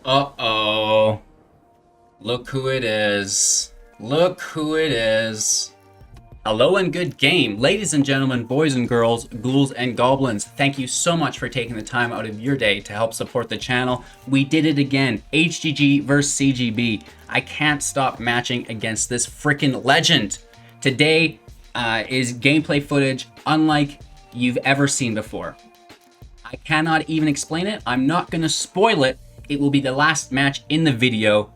Uh-oh. Look who it is. Look who it is. Hello and good game. Ladies and gentlemen, boys and girls, ghouls and goblins, thank you so much for taking the time out of your day to help support the channel. We did it again. HGG versus CGB. I can't stop matching against this freaking legend. Today is gameplay footage unlike you've ever seen before. I cannot even explain it. I'm not going to spoil it. It will be the last match in the video.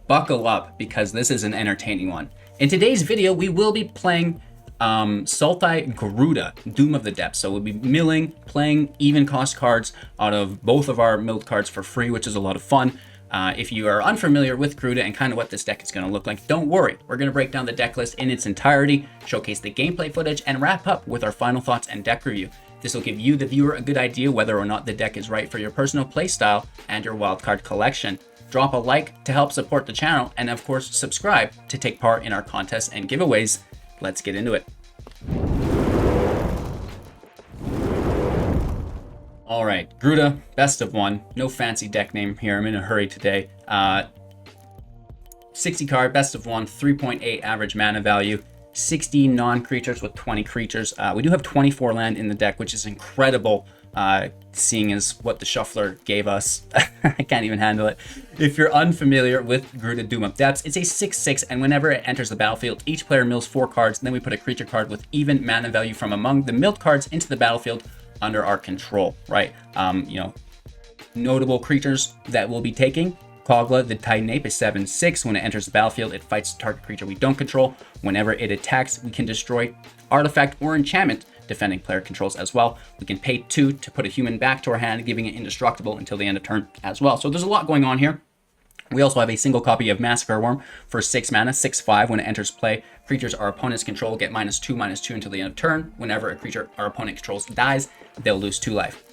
Buckle up because this is an entertaining one. In today's video, we will be playing Sultai Gyruda, Doom of the Depths. So we'll be milling, playing even cost cards out of both of our milled cards for free, which is a lot of fun. If you are unfamiliar with Gyruda and kind of what this deck is going to look like, don't worry. We're going to break down the deck list in its entirety, showcase the gameplay footage, and wrap up with our final thoughts and deck review. This will give you, the viewer, a good idea whether or not the deck is right for your personal playstyle and your wildcard collection. Drop a like to help support the channel, and of course, subscribe to take part in our contests and giveaways. Let's get into it. All right, Gyruda, best of one. No fancy deck name here. I'm in a hurry today. 60 card, best of one, 3.8 average mana value, 60 non-creatures with 20 creatures. We do have 24 land in the deck, which is incredible, seeing as what the shuffler gave us. I can't even handle it. If you're unfamiliar with Gyruda Doom of Depths, it's a 6/6, and whenever it enters the battlefield, each player mills 4 cards, and then we put a creature card with even mana value from among the milled cards into the battlefield under our control, right? Notable creatures that we'll be taking. Kogla, the Titan Ape, is 7/6. When it enters the battlefield, it fights a target creature we don't control. Whenever it attacks, we can destroy artifact or enchantment defending player controls as well. We can pay 2 to put a human back to our hand, giving it indestructible until the end of turn as well. So there's a lot going on here. We also have a single copy of Massacre Wurm for 6 mana, 6/5. When it enters play, creatures our opponents control get -2/-2 until the end of turn. Whenever a creature our opponent controls dies, they'll lose 2 life.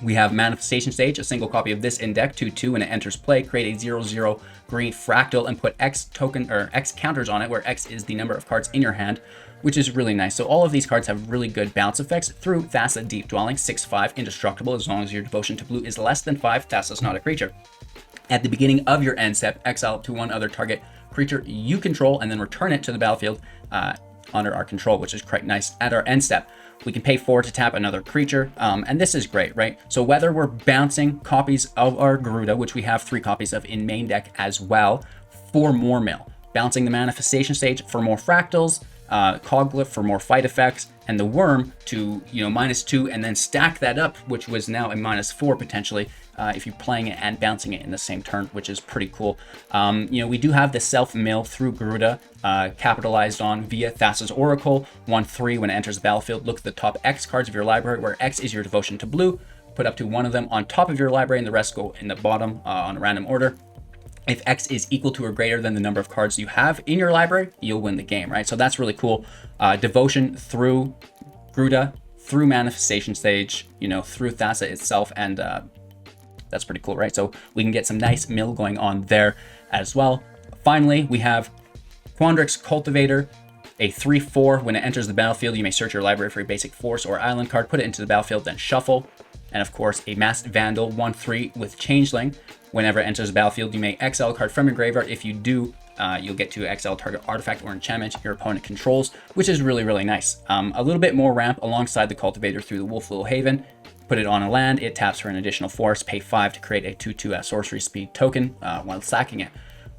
We have Manifestation Stage, a single copy of this in deck, 2/2. When it enters play, create a 0/0 green fractal and put X token or X counters on it, where X is the number of cards in your hand, which is really nice. So all of these cards have really good bounce effects through Thassa Deep Dwelling, 6/5, indestructible as long as your devotion to blue is less than 5. Thassa's not a creature. At the beginning of your end step, exile to one other target creature you control and then return it to the battlefield under our control, which is quite nice. At our end step, we can pay 4 to tap another creature, and this is great, right? So whether we're bouncing copies of our Gyruda, which we have 3 copies of in main deck as well, for more mill, bouncing the Manifestation Stage for more fractals, Kogla for more fight effects, and the Worm to -2, and then stack that up, which was now a -4 potentially if you're playing it and bouncing it in the same turn, which is pretty cool. We do have the self mill through Gyruda, capitalized on via Thassa's Oracle. 1/3 when it enters the battlefield, look at the top X cards of your library, where X is your devotion to blue. Put up to 1 of them on top of your library, and the rest go in the bottom on a random order. If X is equal to or greater than the number of cards you have in your library, you'll win the game, right? So that's really cool. Devotion through Gyruda, through Manifestation Stage, through Thassa itself, and that's pretty cool, right? So we can get some nice mill going on there as well. Finally, we have Quandrix Cultivator, a 3/4. When it enters the battlefield, you may search your library for a basic force or island card, put it into the battlefield, then shuffle. And of course, a Masked Vandal, 1/3 with Changeling. Whenever it enters the battlefield, you may exile a card from your graveyard. If you do, you'll get to exile target artifact or enchantment your opponent controls, which is really, really nice. A little bit more ramp alongside the Cultivator through the Wolfwillow Haven. Put it on a land, it taps for an additional force, pay 5 to create a 2/2 at sorcery speed token while sacking it,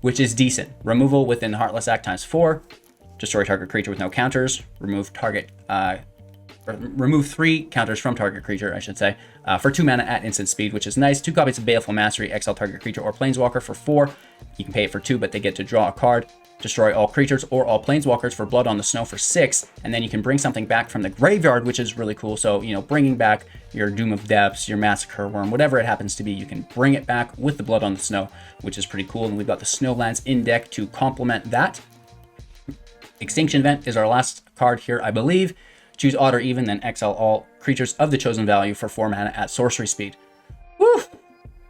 which is decent. Removal within the Heartless Act ×4. Destroy target creature with no counters. Remove 3 counters from target creature, I should say, for 2 mana at instant speed, which is nice. 2 copies of Baleful Mastery, exile target creature or planeswalker for 4. You can pay it for 2, but they get to draw a card. Destroy all creatures or all planeswalkers for Blood on the Snow for 6, and then you can bring something back from the graveyard, which is really cool. So, bringing back your Doom of Depths, your Massacre Wurm, whatever it happens to be, you can bring it back with the Blood on the Snow, which is pretty cool. And we've got the Snowlands in deck to complement that. Extinction Event is our last card here, I believe. Choose odd or even, then exile all creatures of the chosen value for 4 mana at sorcery speed. Woo!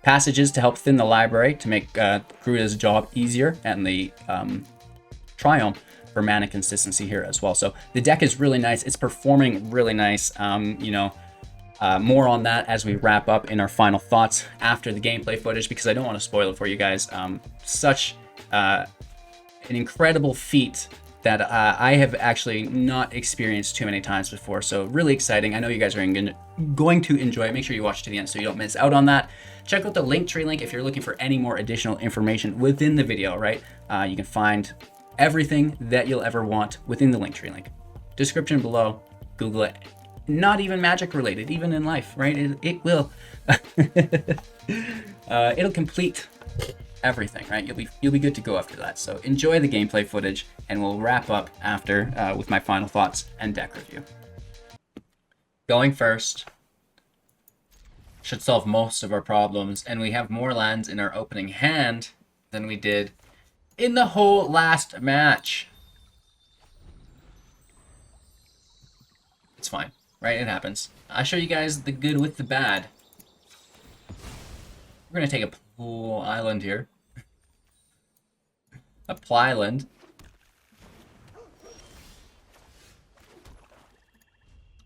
Passages to help thin the library to make Gyruda's job easier, and the Triome for mana consistency here as well. So the deck is really nice. It's performing really nice. More on that as we wrap up in our final thoughts after the gameplay footage, because I don't want to spoil it for you guys. Such an incredible feat that I have actually not experienced too many times before. So really exciting. I know you guys are going to enjoy it. Make sure you watch to the end so you don't miss out on that. Check out the Linktree link if you're looking for any more additional information within the video, right? You can find everything that you'll ever want within the Linktree link. Description below, Google it. Not even magic related, even in life, right? It will. It'll complete everything, right? You'll be good to go after that. So enjoy the gameplay footage, and we'll wrap up after with my final thoughts and deck review. Going first should solve most of our problems, and we have more lands in our opening hand than we did in the whole last match. It's fine, right? It happens. I'll show you guys the good with the bad. We're gonna take a pool island here. A plyland.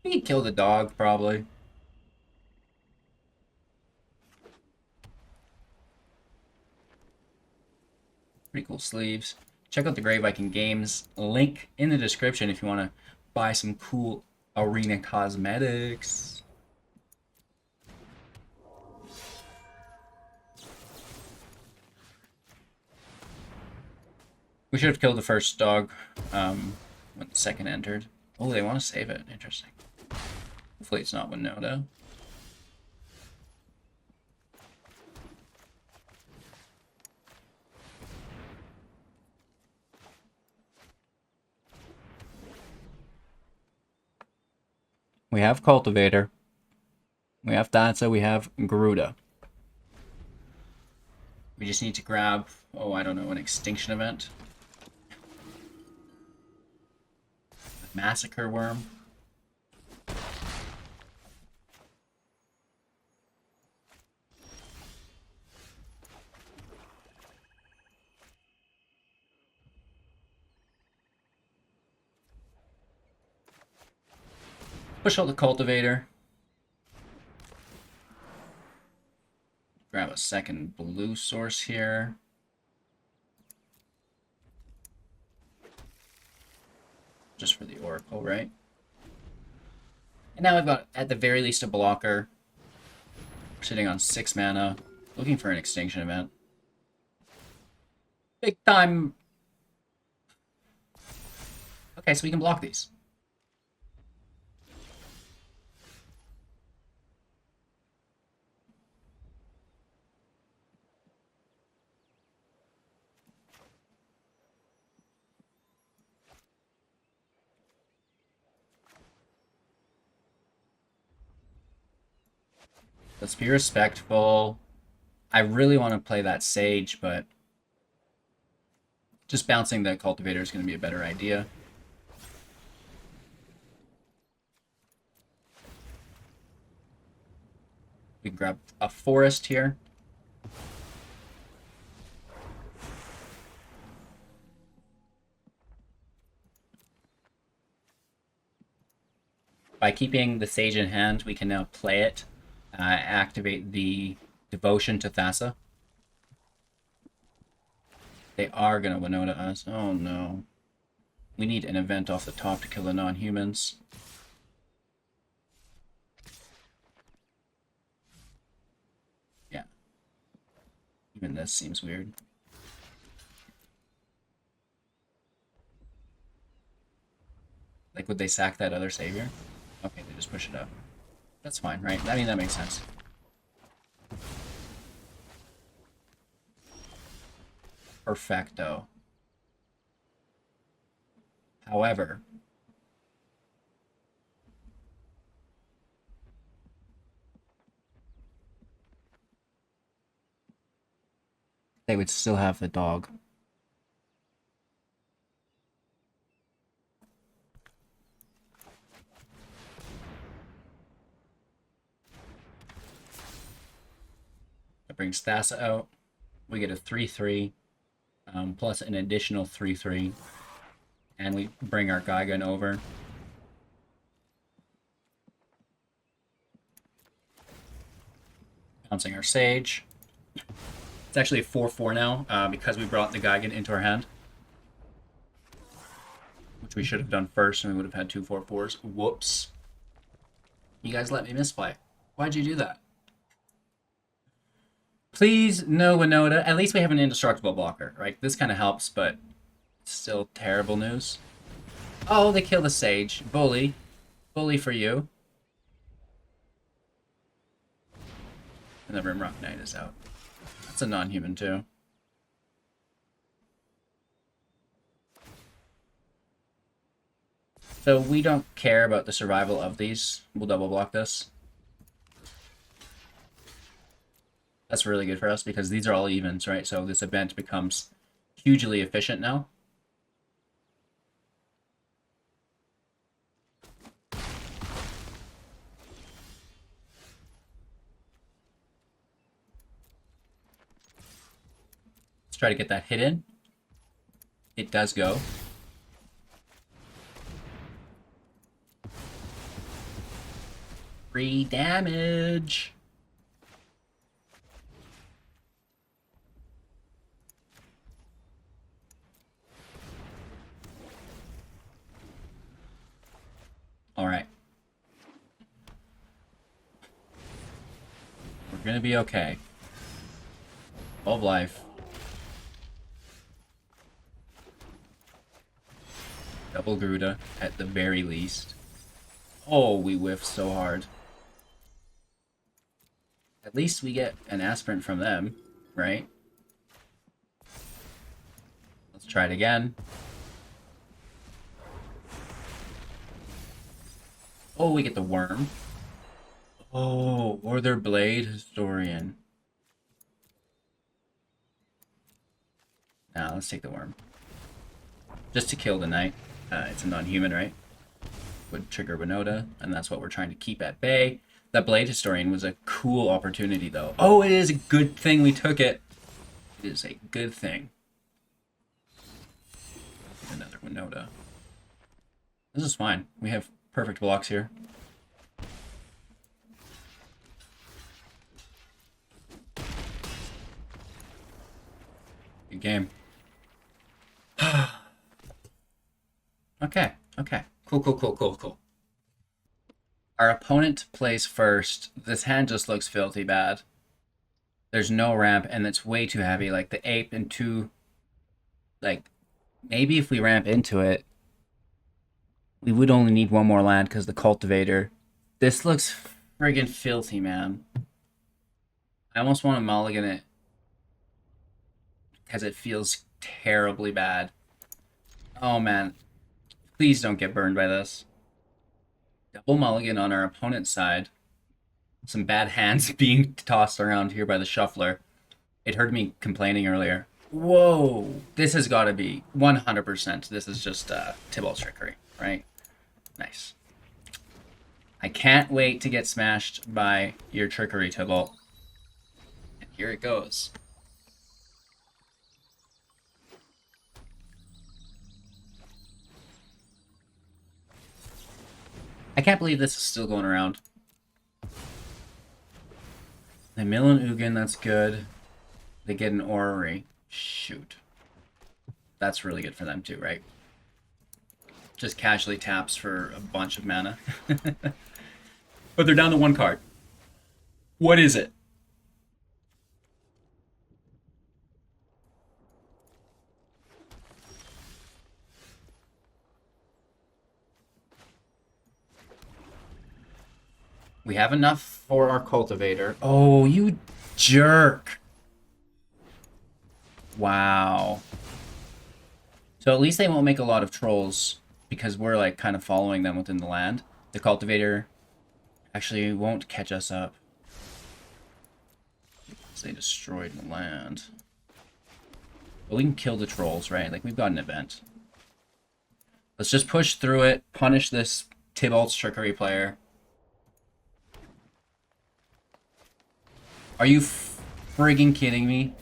We could kill the dog, probably. Pretty cool sleeves. Check out the Grey Viking Games link in the description if you want to buy some cool arena cosmetics. We should have killed the first dog when the second entered. Oh, they want to save it. Interesting. Hopefully it's not Winota. We have Cultivator. We have Thassa. We have Gyruda. We just need to grab, oh, I don't know, an Extinction Event. Massacre Wurm. Push out the Cultivator. Grab a second blue source here. Just for the Oracle, right? And now we've got, at the very least, a blocker. We're sitting on 6 mana, looking for an Extinction Event. Big time. Okay, so we can block these. Let's be respectful. I really want to play that Sage, but just bouncing the Cultivator is going to be a better idea. We can grab a Forest here. By keeping the Sage in hand, we can now play it. Activate the Devotion to Thassa. They are going to Winota us. Oh no. We need an event off the top to kill the non-humans. Yeah. Even this seems weird. Like, would they sack that other savior? Okay, they just push it up. That's fine, right? I mean, that makes sense. Perfecto. However, they would still have the dog. That brings Thassa out. We get a 3/3, plus an additional 3/3, and we bring our Gaigan over. Bouncing our Sage. It's actually a 4/4 now because we brought the Gigan into our hand. Which we should have done first, and we would have had 2 4/4s. Whoops. You guys let me misplay. Why'd you do that? Please, no Winota. At least we have an indestructible blocker, right? This kind of helps, but still terrible news. Oh, they kill the Sage. Bully. Bully for you. And the Rimrock Knight is out. That's a non-human too. So we don't care about the survival of these. We'll double block this. That's really good for us because these are all evens, right? So this event becomes hugely efficient now. Let's try to get that hit in. It does go. Free damage. All right. We're gonna be okay. Of life. Double Gyruda at the very least. Oh, we whiffed so hard. At least we get an aspirant from them, right? Let's try it again. Oh, we get the worm. Oh, or their Blade Historian. Nah, let's take the worm. Just to kill the knight. It's a non-human, right? Would trigger Winota, and that's what we're trying to keep at bay. That Blade Historian was a cool opportunity, though. Oh, it is a good thing we took it. It is a good thing. Another Winota. This is fine. We have perfect blocks here. Good game. Okay, okay. Cool. Our opponent plays first. This hand just looks filthy bad. There's no ramp, and it's way too heavy. Like, the ape and 2... Like, maybe if we ramp into it, we would only need 1 more land because the cultivator. This looks friggin' filthy, man. I almost want to mulligan it because it feels terribly bad. Oh, man. Please don't get burned by this. Double mulligan on our opponent's side. Some bad hands being tossed around here by the shuffler. It heard me complaining earlier. Whoa! This has got to be 100%. This is just Tybalt's trickery, right? Nice. I can't wait to get smashed by your trickery, Tybalt. And here it goes. I can't believe this is still going around. They mill an Ugin, that's good. They get an Orrery. Shoot. That's really good for them too, right? Just casually taps for a bunch of mana. But they're down to 1 card. What is it? We have enough for our cultivator. Oh, you jerk. Wow. So at least they won't make a lot of trolls because we're like kind of following them within the land. The cultivator actually won't catch us up. They destroyed the land. But we can kill the trolls, right? Like, we've got an event. Let's just push through it, punish this Tybalt's trickery player. Are you friggin' kidding me?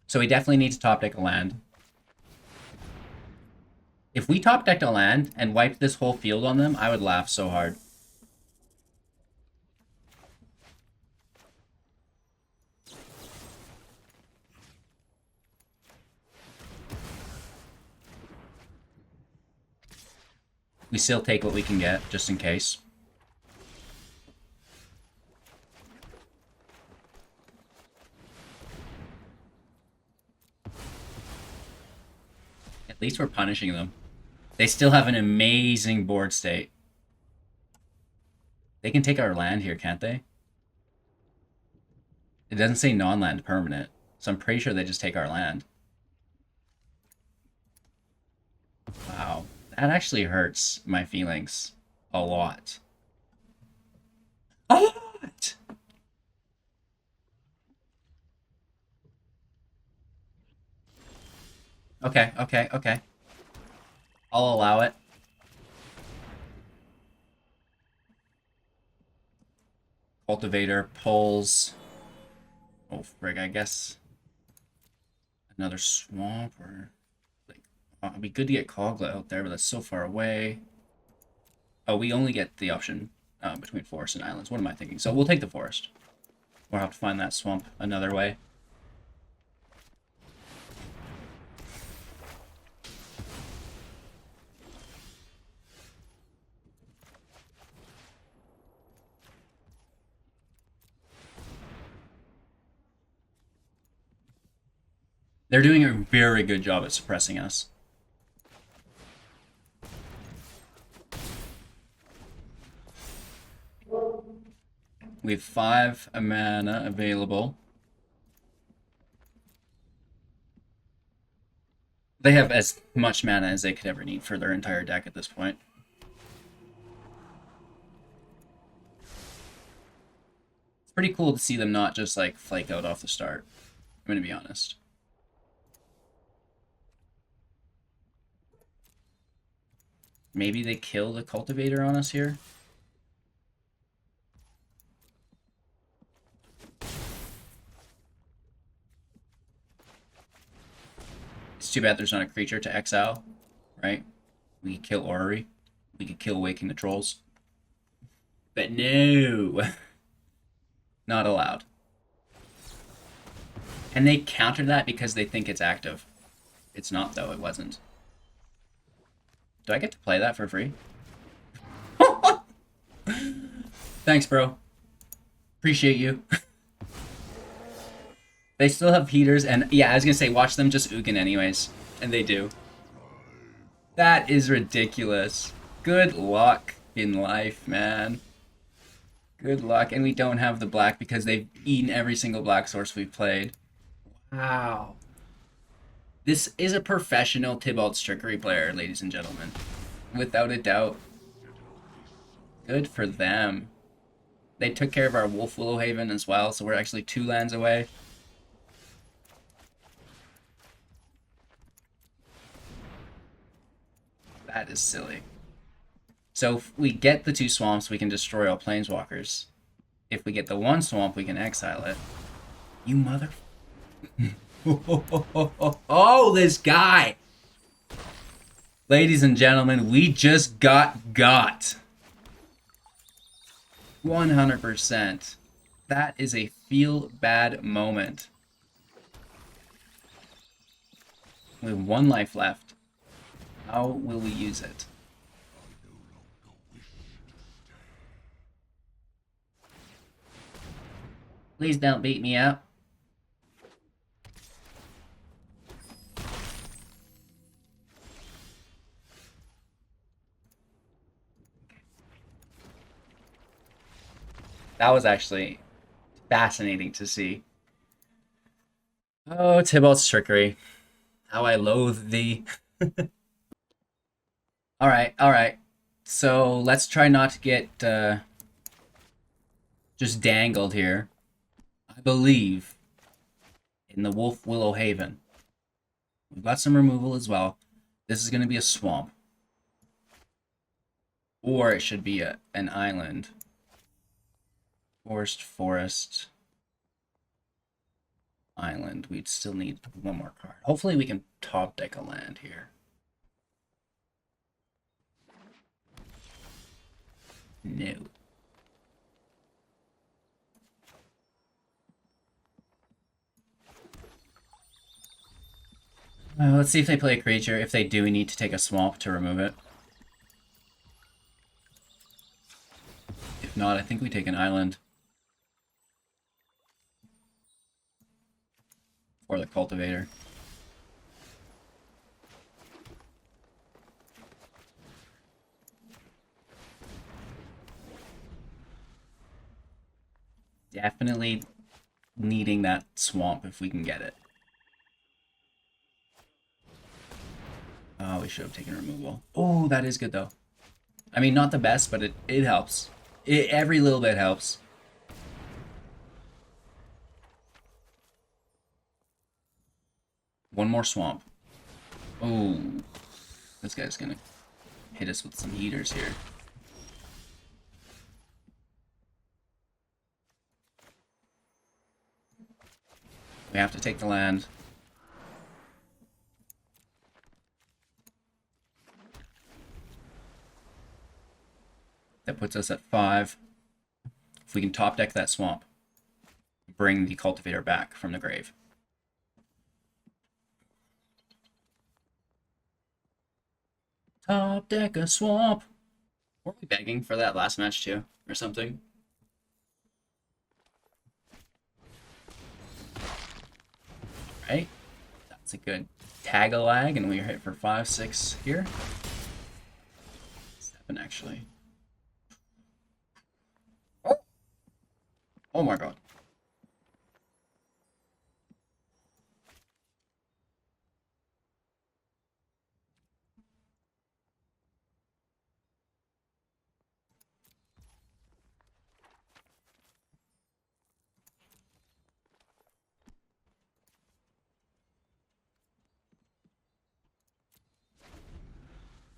So we definitely need to top deck a land. If we top decked a land and wiped this whole field on them, I would laugh so hard. We still take what we can get, just in case. At least we're punishing them. They still have an amazing board state. They can take our land here, can't they? It doesn't say non-land permanent, so I'm pretty sure they just take our land. Wow, that actually hurts my feelings a lot. A lot! Okay, okay, okay. I'll allow it. Cultivator pulls. Oh, frig, I guess. Another swamp or... like, it'd be good to get Kogla out there, but that's so far away. Oh, we only get the option between forest and islands. What am I thinking? So we'll take the forest. We'll have to find that swamp another way. They're doing a very good job at suppressing us. We have 5 mana available. They have as much mana as they could ever need for their entire deck at this point. It's pretty cool to see them not just like flake out off the start. I'm gonna be honest. Maybe they kill the cultivator on us here. It's too bad there's not a creature to exile, right? We could kill Orrery. We could kill Waking the Trolls. But no! Not allowed. And they counter that because they think it's active. It's not, though. It wasn't. Do I get to play that for free? Thanks, bro. Appreciate you. They still have heaters, and yeah, I was gonna say, watch them just Ugin anyways. And they do. That is ridiculous. Good luck in life, man. Good luck. And we don't have the black because they've eaten every single black source we've played. Wow. This is a professional Tybalt's Trickery player, ladies and gentlemen. Without a doubt. Good for them. They took care of our Wolfwillow Haven as well, so we're actually 2 lands away. That is silly. So if we get the 2 swamps, we can destroy all planeswalkers. If we get the 1 swamp, we can exile it. You mother... Oh, this guy! Ladies and gentlemen, we just got 100%. That is a feel-bad moment. We have 1 life left. How will we use it? Please don't beat me up. That was actually fascinating to see. Oh, Tybalt's Trickery. How I loathe thee. Alright. So, let's try not to get just dangled here. I believe in the Wolfwillow Haven. We've got some removal as well. This is going to be a swamp. Or it should be an island. Forest. island. We'd still need one more card. Hopefully we can top deck a land here. No. Let's see if they play a creature. If they do, we need to take a swamp to remove it. If not, I think we take an island. Or the cultivator. Definitely needing that swamp if we can get it. Oh, we should have taken removal. Oh, that is good though. I mean, not the best, but it helps. Every little bit helps. One more swamp. Oh, this guy's gonna hit us with some heaters here. We have to take the land. That puts us at 5. If we can top deck that swamp, bring the cultivator back from the grave. Top deck a swamp. Were we begging for that last match too, or something? Right, that's a good tag-a-lag, and we are hit for 5, 6 here. 7 actually. Oh my god.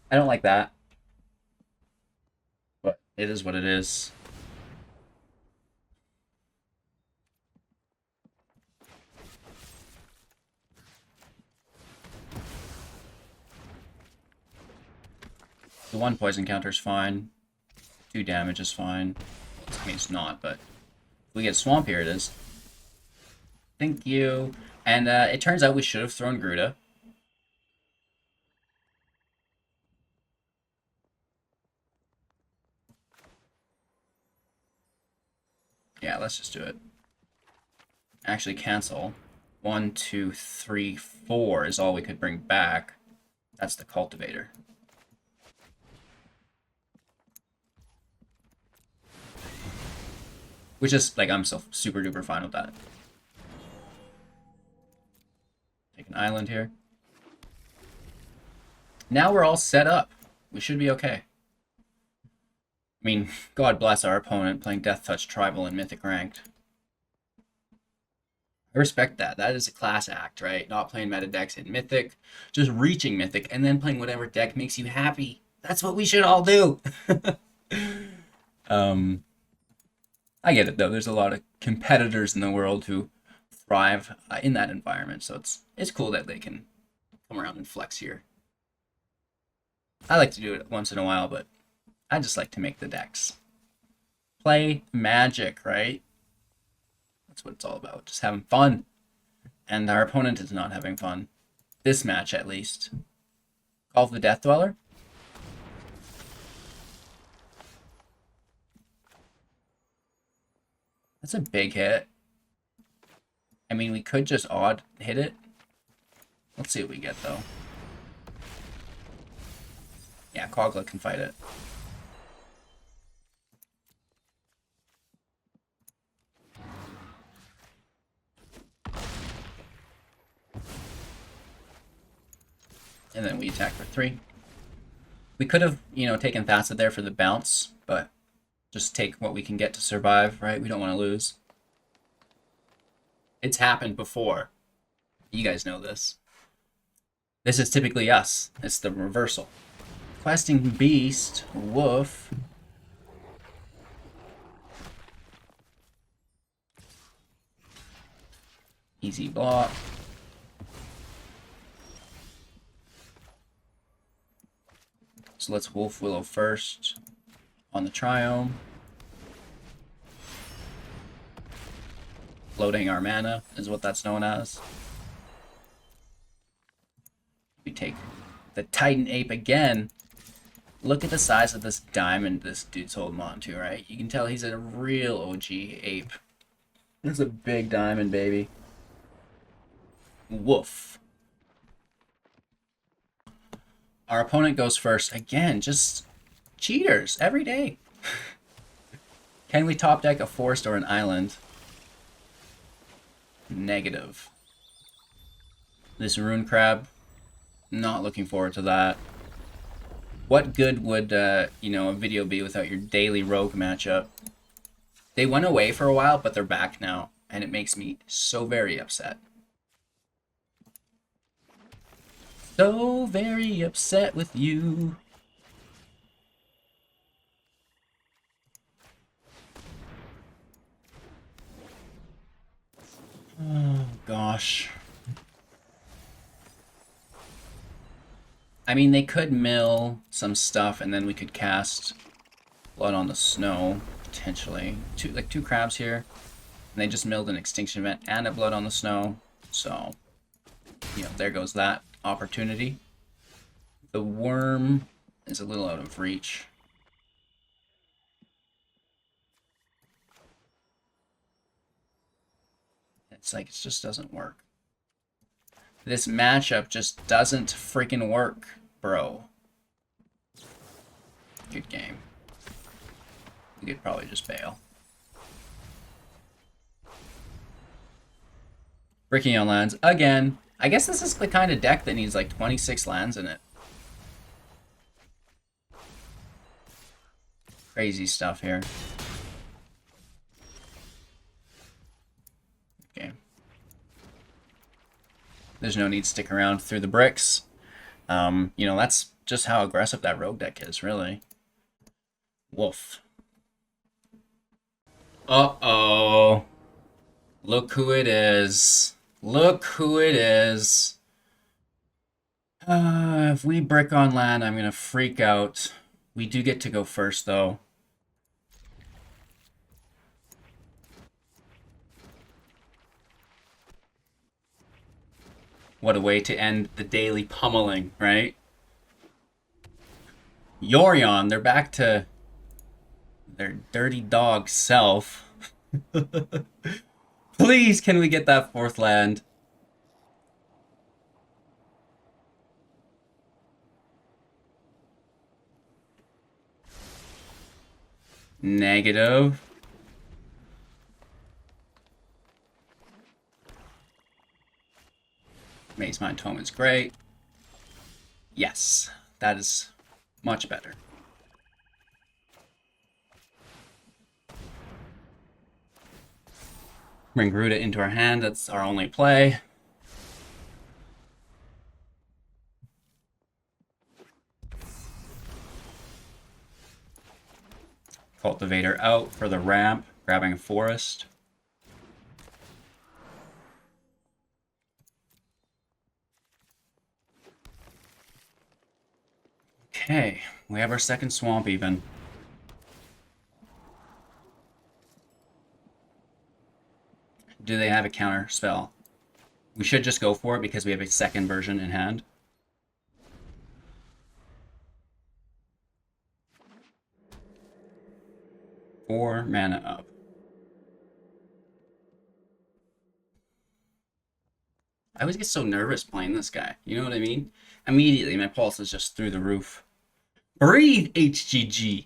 I don't like that, but it is what it is. The 1 poison counter is fine. 2 damage is fine. I mean, it's not, but if we get swamp here, it is. Thank you. And it turns out we should have thrown Gyruda. Yeah, let's just do it. Actually, cancel. 1, 2, 3, 4 is all we could bring back. That's the cultivator. Which is, like, I'm so super duper fine with that. Take an island here. Now we're all set up. We should be okay. I mean, God bless our opponent playing Death Touch Tribal and Mythic Ranked. I respect that. That is a class act, right? Not playing meta decks in Mythic, just reaching Mythic, and then playing whatever deck makes you happy. That's what we should all do. I get it, though. There's a lot of competitors in the world who thrive in that environment, so it's cool that they can come around and flex here. I like to do it once in a while, but I just like to make the decks. Play Magic, right? That's what it's all about. Just having fun. And our opponent is not having fun. This match, at least. Call of the Death Dweller. That's a big hit. I mean, we could just odd hit it. Let's see what we get, though. Yeah, Kogla can fight it. And then we attack for 3. We could have, taken Thassa there for the bounce, but just take what we can get to survive, right? We don't want to lose. It's happened before. You guys know this. This is typically us. It's the reversal. Questing Beast. Woof. He Easy block. So let's Wolfwillow first on the Triome. Floating our mana is what that's known as. We take the Titan Ape again. Look at the size of this diamond this dude's holding on to, right? You can tell he's a real OG ape. This is a big diamond, baby. Woof. Our opponent goes first. Again, just cheaters every day. Can we top deck a forest or an island? Negative. This Rune Crab, not looking forward to that. What good would, you know, a video be without your daily rogue matchup? They went away for a while, but they're back now, and it makes me so very upset. So very upset with you. Oh, gosh. I mean, they could mill some stuff, and then we could cast Blood on the Snow, potentially. Two crabs here. And they just milled an Extinction Event and a Blood on the Snow. So, you know, there goes that opportunity. The Worm is a little out of reach. It's like it just doesn't work. This matchup just doesn't freaking work, bro. Good game. We could probably just bail. Bricking on lands again. I guess this is the kind of deck that needs like 26 lands in it. Crazy stuff here. Okay. There's no need to stick around through the bricks. You know, that's just how aggressive that rogue deck is, really. Wolf. Uh-oh. Look who it is. Look who it is. If we brick on land, I'm gonna freak out. We do get to go first, though. What a way to end the daily pummeling, right? Yorion, they're back to their dirty dog self. Please, can we get that fourth land? Negative. Maze Mind Tome is great. Yes, that is much better. Bring Gyruda into our hand, that's our only play. Cultivator out for the ramp, grabbing a forest. Okay, we have our second swamp even. Do they have a counter spell? We should just go for it because we have a second version in hand. Four mana up. I always get so nervous playing this guy. You know what I mean? Immediately, my pulse is just through the roof. Breathe, HGG!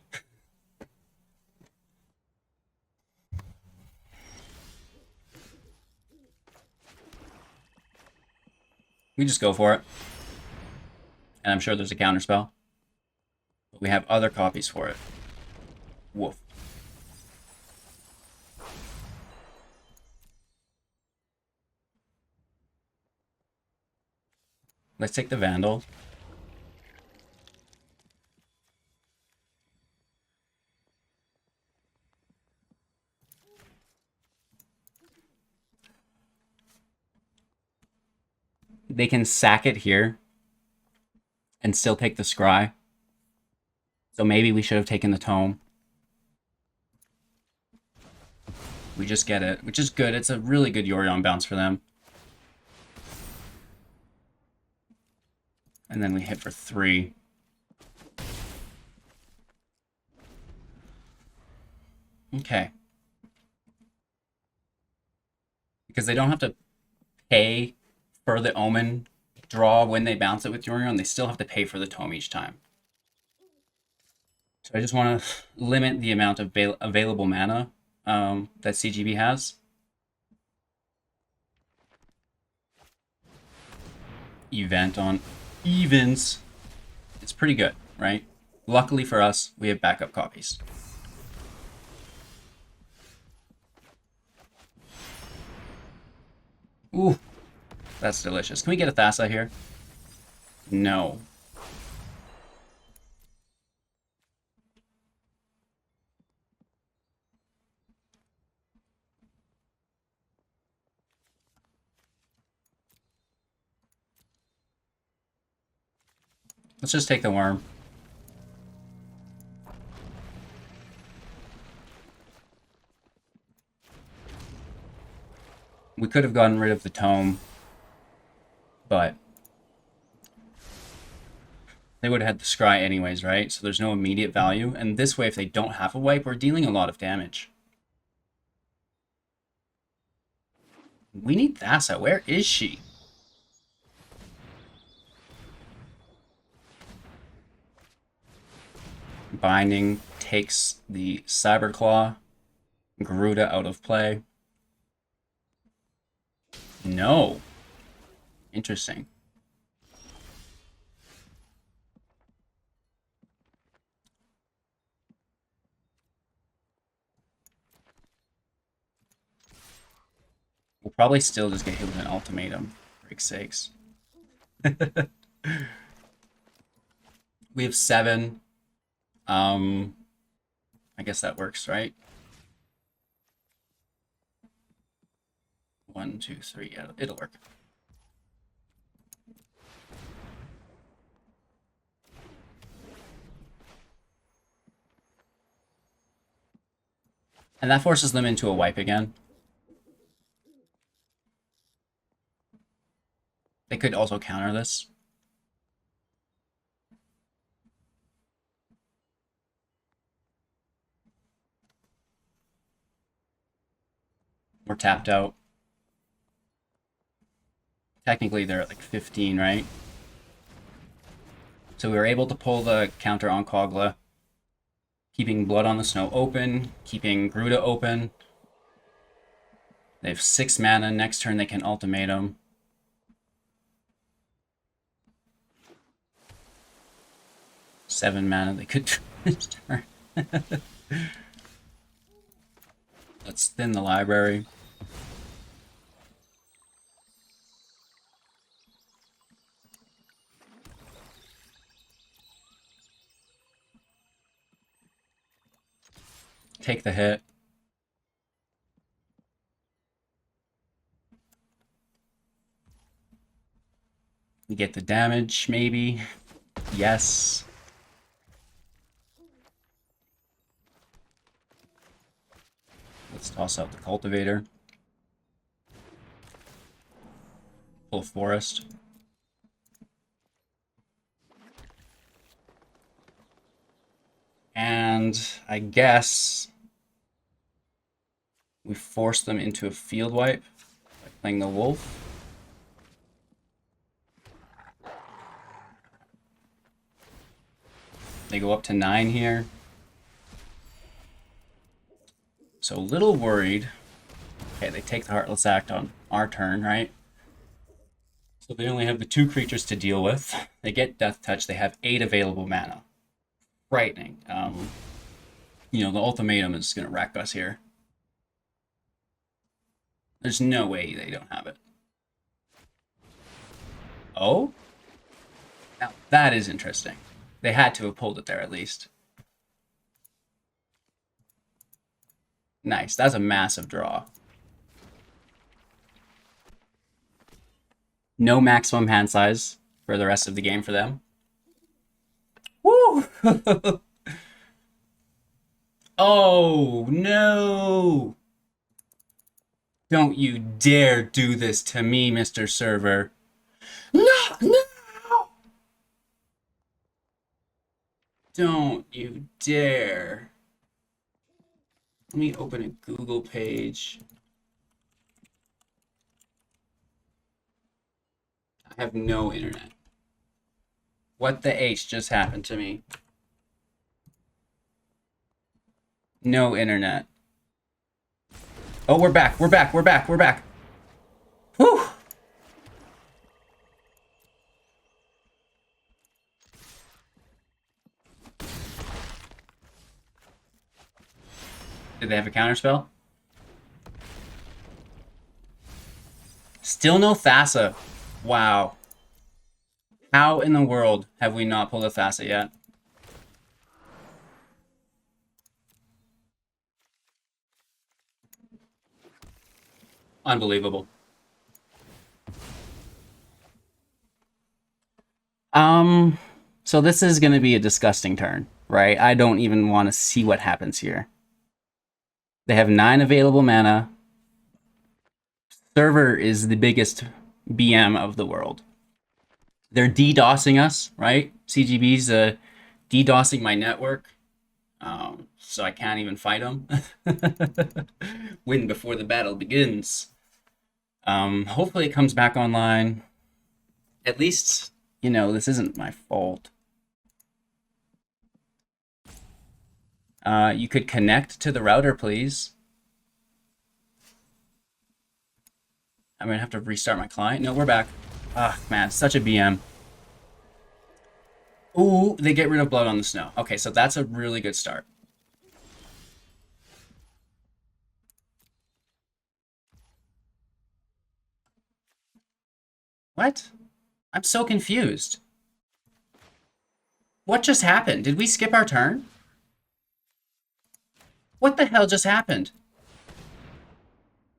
We just go for it. And I'm sure there's a counterspell. But we have other copies for it. Woof. Let's take the Vandal. they can sack it here and still take the scry. So maybe we should have taken the tome. We just get it, which is good. It's a really good Yorion bounce for them. And then we hit for 3. Okay. Because they don't have to pay for the Omen draw when they bounce it with Yorion. They still have to pay for the tome each time. So I just want to limit the amount of available mana that CGB has. Event on evens. It's pretty good, right? Luckily for us, we have backup copies. Ooh, that's delicious. Can we get a Thassa here? No. Let's just take the worm. We could have gotten rid of the tome, but they would have had the scry anyways, right? So there's no immediate value. And this way, if they don't have a wipe, we're dealing a lot of damage. We need Thassa. Where is she? Binding takes the Cyberclaw. Gyruda out of play. No. Interesting. We'll probably still just get hit with an ultimatum, for Christ's sakes. We have 7. I guess that works, right? 1, 2, 3. Yeah, it'll work. And that forces them into a wipe again. They could also counter this. We're tapped out. Technically, they're at like 15, right? So we were able to pull the counter on Kogla, keeping Blood on the Snow open, keeping Gyruda open. They have 6 mana. Next turn, they can ultimatum. Seven mana. They could turn. Let's thin the library. Take the hit. We get the damage, maybe. Yes. Let's toss out the Cultivator. Full Forest. And I guess we force them into a field wipe by playing the Wolf. They go up to 9 here. So a little worried. Okay, they take the Heartless Act on our turn, right? So they only have the 2 creatures to deal with. They get Death Touch. They have 8 available mana. Frightening. You know, the ultimatum is going to wreck us here. There's no way they don't have it. Oh? Now, that is interesting. They had to have pulled it there at least. Nice. That's a massive draw. No maximum hand size for the rest of the game for them. Woo! Oh, no! Don't you dare do this to me, Mr. Server. No! No! Don't you dare. Let me open a Google page. I have no internet. What the H just happened to me? No internet. Oh, we're back. We're back. We're back. We're back. Whew. Did they have a counterspell? Still no Thassa. Wow. How in the world have we not pulled a Thassa yet? Unbelievable. So this is going to be a disgusting turn, right? I don't even want to see what happens here. They have 9 available mana. Server is the biggest BM of the world. They're DDoSing us, right? CGB's DDoSing my network. So I can't even fight them. Win before the battle begins. Hopefully it comes back online. At least, you know, this isn't my fault. You could connect to the router, please. I'm gonna have to restart my client. No, we're back. Ah, man, such a BM. Ooh, they get rid of blood on the snow. Okay, so that's a really good start. What? I'm so confused. What just happened? Did we skip our turn? What the hell just happened?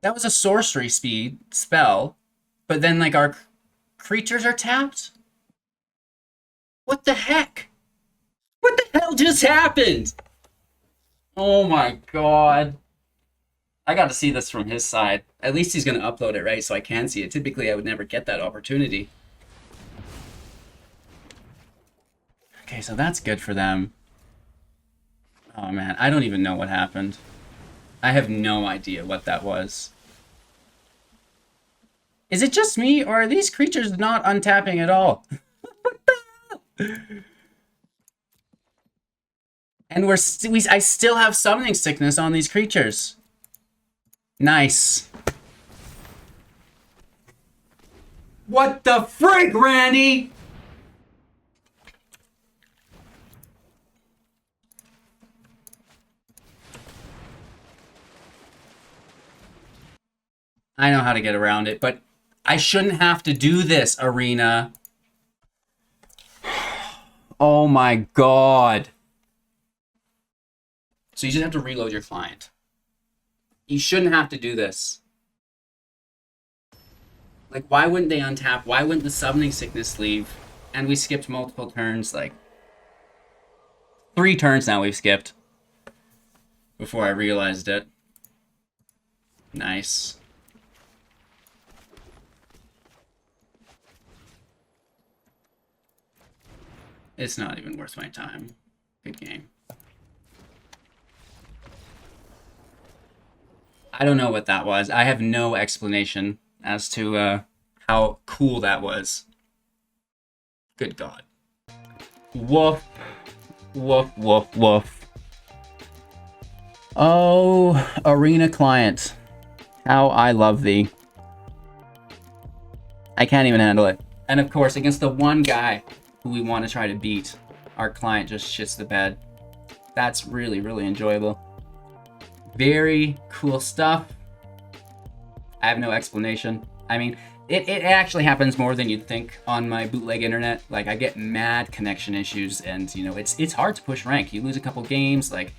That was a sorcery speed spell, but then like our creatures are tapped? What the heck? What the hell just happened? Oh my god. I got to see this from his side. At least he's going to upload it, right? So I can see it. Typically, I would never get that opportunity. Okay, so that's good for them. Oh man, I don't even know what happened. I have no idea what that was. Is it just me, or are these creatures not untapping at all? What the hell? And I still have summoning sickness on these creatures. Nice. What the frick, Randy? I know how to get around it, but I shouldn't have to do this, Arena. Oh my god. So you just have to reload your client. You shouldn't have to do this. Like, why wouldn't they untap? Why wouldn't the summoning sickness leave? And we skipped multiple turns, like 3 turns now we've skipped before I realized it. Nice. It's not even worth my time. Good game. I don't know what that was. I have no explanation as to how cool that was. Good God. Woof. Woof, woof, woof. Oh, Arena client. How I love thee. I can't even handle it. And of course, against the one guy who we want to try to beat, our client just shits the bed. That's really, really enjoyable. Very cool stuff. I have no explanation. I mean, it actually happens more than you'd think on my bootleg internet. Like, I get mad connection issues, and you know, it's hard to push rank. You lose a couple games like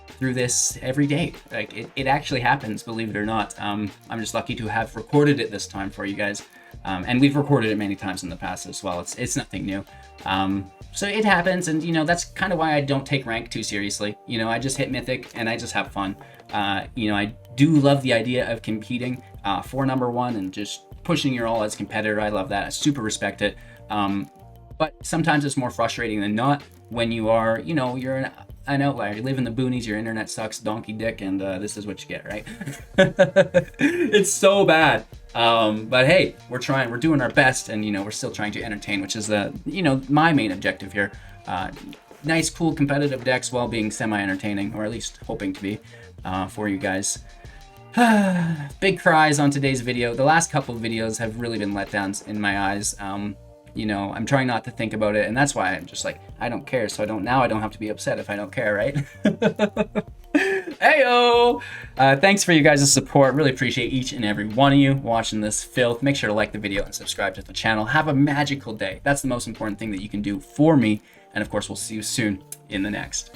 through this every day. Like, it actually happens, believe it or not. I'm just lucky to have recorded it this time for you guys. And we've recorded it many times in the past as well. It's nothing new. So it happens, and that's kind of why I don't take rank too seriously. I just hit Mythic and I just have fun. I do love the idea of competing for number one and just pushing your all as a competitor. I love that. I super respect it. But sometimes it's more frustrating than not when you are, you're an outlier. You live in the boonies, your internet sucks, donkey dick, and this is what you get, right? It's so bad. But hey, we're trying, we're doing our best, and we're still trying to entertain, which is my main objective here. Nice, cool, competitive decks while being semi-entertaining, or at least hoping to be, for you guys. Big cries on today's video. The last couple of videos have really been letdowns in my eyes. I'm trying not to think about it, and that's why I'm just like, I don't care, so I don't have to be upset if I don't care, right? Heyo! Thanks for you guys' support. Really appreciate each and every one of you watching this filth. Make sure to like the video and subscribe to the channel. Have a magical day. That's the most important thing that you can do for me, and of course, we'll see you soon in the next.